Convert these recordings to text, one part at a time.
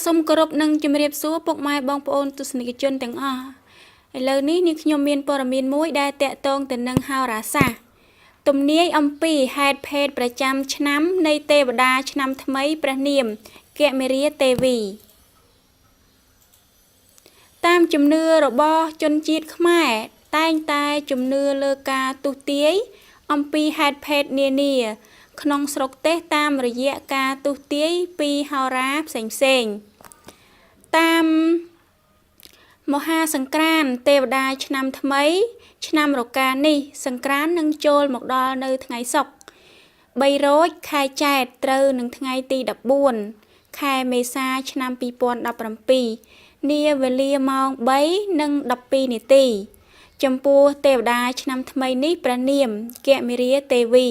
សូមគោរពនិងជម្រាបសួរពុកម៉ែបងប្អូនទស្សនិកជនទាំងអស់ឥឡូវនេះនាងខ្ញុំមានព័ត៌មានមួយដែលតាក់ទងទៅនឹងហោរាសាស្ត្រទំនាយអំពីហេតុភេទប្រចាំឆ្នាំនៃទេវតាឆ្នាំថ្មីព្រះនាមគមិរាទេវីតាមជំនឿរបស់ជនជាតិខ្មែរតែងតែជំនឿលើការទុះទាយអំពីហេតុភេទនានាក្នុងស្រុកទេសតាមរយៈការទុះទាយពីហោរាផ្សេងៗតាមមហាសង្ក្រាន្តទេវតាឆ្នាំថ្មីឆ្នាំរកានេះសង្ក្រាន្តនឹងចូលមកដល់នៅថ្ងៃសុក្រ3រោចខែចែកត្រូវនឹងថ្ងៃទី14ខែមេសាឆ្នាំ2017នាវេលាម៉ោង 3:12 នាទីចំពោះទេវតាឆ្នាំថ្មីនេះព្រះនាមគមិរាទេវី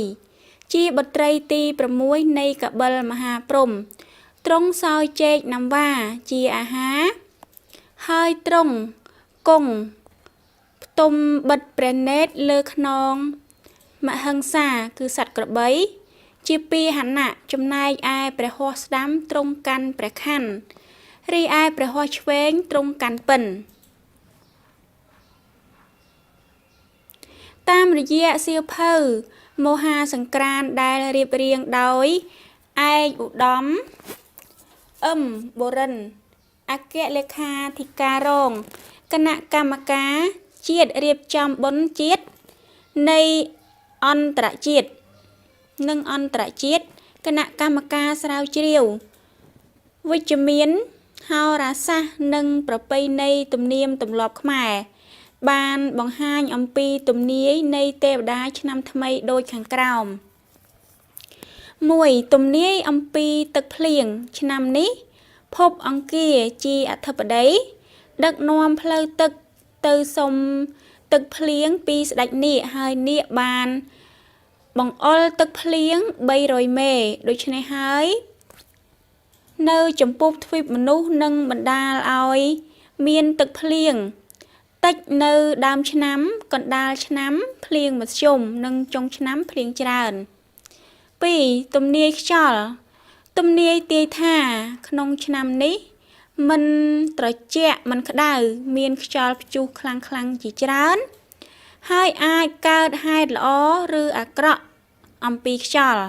ជាបុត្រីទី6នៃកបិលមហាព្រហ្មទ្រង់សោយចេកណាំវ៉ាជាអាហារហើយទ្រង់គង់ផ្ទុំបិទព្រះនេត្រលើខ្នងមហិង្សាគឺសត្វក្របីជាពាហនៈចំណែកឯព្រះហស្ថស្ដាំទ្រង់កាន់ព្រះខ័នរីឯព្រះហស្ថឆ្វេងទ្រង់កាន់ពិណតាមរយៈសៀវភៅមហាសង្ក្រាន្តដែលរៀបរៀងដោយឯកឧត្តមបូរិនអគ្គលេខាធិការរងគណៈកម្មការជាតិរៀបចំបុណ្យជាតិនៃអន្តរជាតិនិងអន្តរជាតិគណៈកម្មការស្រាវជ្រាវវិជ្ជមានហោរាសាស្ត្រនិងប្រពៃណីទំនៀមទម្លាប់ខ្មែរបានបង្ហាញអំពីទំនាយនៃទេវតាឆ្នាំថ្មីដូចខាងក្រោម 1. ទំនាយអំពីទឹកភ្លៀងឆ្នាំនេះភពអង្គារជាអធិបតីដឹកនាំផ្លូវទឹកទៅសុំទឹកភ្លៀងពីស្ដេចនាគហើយនាគបានបង្អុរទឹកភ្លៀង300មេដូច្នេះហើយនៅចំពោះទ្វីបមនុស្សនឹងបណ្ដាលឲ្យមានទឹកភ្លៀងតិចនៅដើមឆ្នាំកណ្ដាលឆ្នាំភ្លៀងមធ្យមនិងចុងឆ្នាំភ្លៀងច្រើន 2. ទំនាយខ្យល់ទំនាយទាយថាក្នុងឆ្នាំនេះមិនត្រជាក់មិនក្តៅមានខ្យល់ព្យុះខ្លាំងៗជាច្រើនហើយអាចកើតហេតុល្អឬអាក្រក់អំពីខ្យល់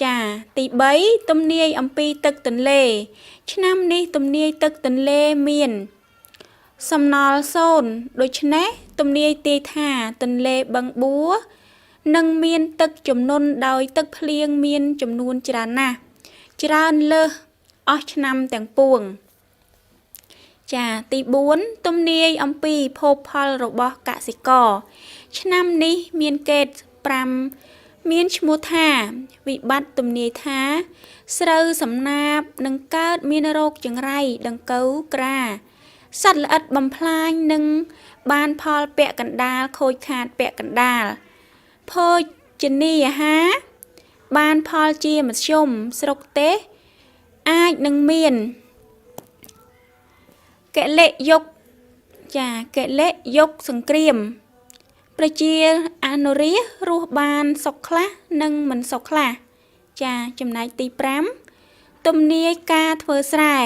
ចាទី 3 ទំនាយអំពីទឹកទន្លេឆ្នាំនេះទំនាយទឹកទន្លេមានសំណល់0ដូច្នេះទំនាយទាយថាទន្លេបឹងបួរនឹងមានទឹកជំនន់ដោយទឹកភ្លៀងមានចំនួនច្រើនណាស់ច្រើនលើសអស់ឆ្នាំទាំងពួងចាទី4ទំនាយអំពីភោគផលរបស់កសិករឆ្នាំនេះមានកេត5មានឈ្មោះថាវិបត្តិទំនាយថាស្រូវសំណាបនឹងកើតមានរោគចង្រៃដង្កូវក្រាសត្វល្អិតបំផ្លាញនឹងបានផលពាក់កណ្ដាលខូចខាតពាក់កណ្ដាលភោជនីយអាហារបានផលជាមធ្យមស្រុកទេសអាចនឹងមានកិលេសយកសង្គ្រាមប្រជាអនុរាស្ត្ររស់បានសុខខ្លះនិងមិនសុខខ្លះចាចំណែកទី5ទំនាយការធ្វើស្រែ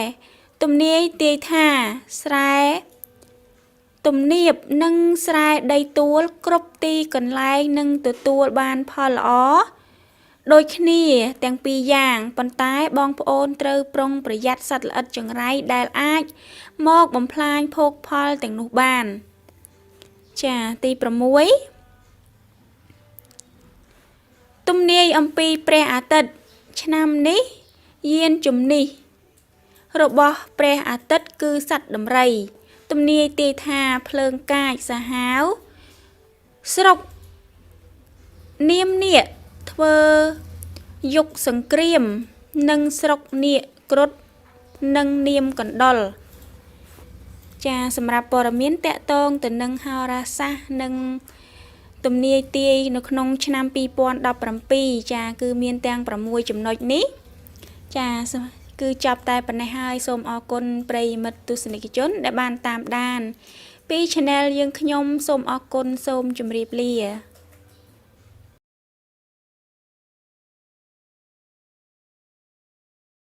ទំនាយទាយថាស្រែទំនាបនិងស្រែដីទួលគ្រប់ទីកន្លែងនឹងទទួលបានផលល្អដូចគ្នាទាំងពីរយ៉ាងប៉ុន្តែបងប្អូនត្រូវប្រុងប្រយ័ត្នសត្វល្អិតចង្រៃដែលអាចមកបំផ្លាញភោគផលទាំងនោះបានចាទី6ទំនាយអំពីព្រះអាទិត្យឆ្នាំនេះយានជំនិះរបស់ព្រះអាទិត្យគឺសត្វដំរីទំនាយទាយថាភ្លើងកាចសាហាវស្រុកនាមនាគធ្វើយុគសង្គ្រាមនិងស្រុកនាគគ្រុឌនិងនាមកណ្ដុរចាសម្រាប់ព័ត៌មានតាក់ទងទៅនឹងហោរាសាស្ត្រនិងទំនាយទាយនៅក្នុងឆ្នាំ2017ចាគឺមានទាំង6ចំណុចនេះចាគឺចប់តែប៉ុណ្ណេះហើយសូមអរគុណប្រិយមិត្តទស្សនិកជនដែលបានតាមដានពី Channel យើងខ្ញុំសូមអរគុណសូមជម្រាបលា